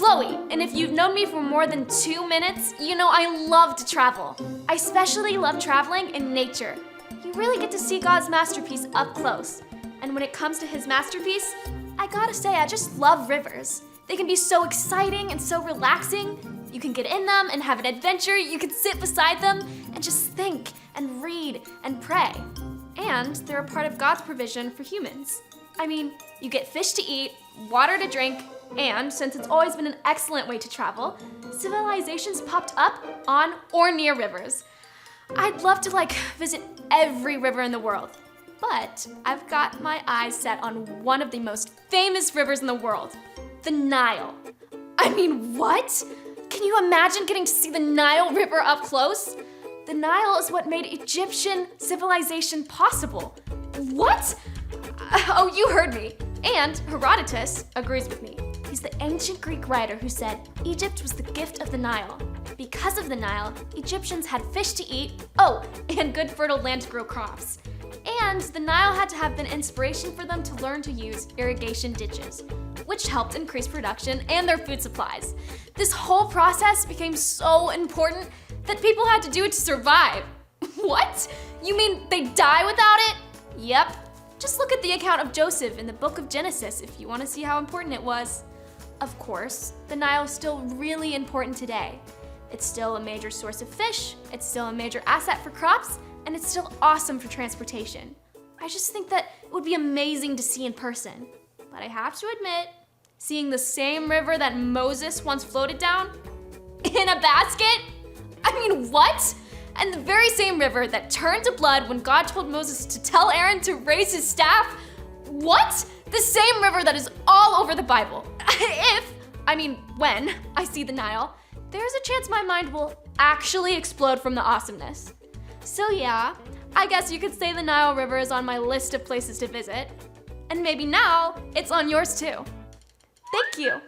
Chloe, and if you've known me for more than 2 minutes, you know I love to travel. I especially love traveling in nature. You really get to see God's masterpiece up close. And when it comes to his masterpiece, I gotta say, I just love rivers. They can be so exciting and so relaxing. You can get in them and have an adventure. You can sit beside them and just think and read and pray. And they're a part of God's provision for humans. I mean, you get fish to eat, water to drink, and since it's always been an excellent way to travel, civilizations popped up on or near rivers. I'd love to visit every river in the world, but I've got my eyes set on one of the most famous rivers in the world, the Nile. I mean, what? Can you imagine getting to see the Nile River up close? The Nile is what made Egyptian civilization possible. What? Oh, you heard me. And Herodotus agrees with me. He's the ancient Greek writer who said Egypt was the gift of the Nile. Because of the Nile, Egyptians had fish to eat, and good fertile land to grow crops. And the Nile had to have been inspiration for them to learn to use irrigation ditches, which helped increase production and their food supplies. This whole process became so important that people had to do it to survive. What? You mean they die without it? Yep. Just look at the account of Joseph in the book of Genesis if you want to see how important it was. Of course, the Nile is still really important today. It's still a major source of fish, it's still a major asset for crops, and it's still awesome for transportation. I just think that it would be amazing to see in person. But I have to admit, seeing the same river that Moses once floated down in a basket? I mean, what? And the very same river that turned to blood when God told Moses to tell Aaron to raise his staff? What? The same river that is all over the Bible. When I see the Nile, there's a chance my mind will actually explode from the awesomeness. So yeah, I guess you could say the Nile River is on my list of places to visit. And maybe now it's on yours too. Thank you.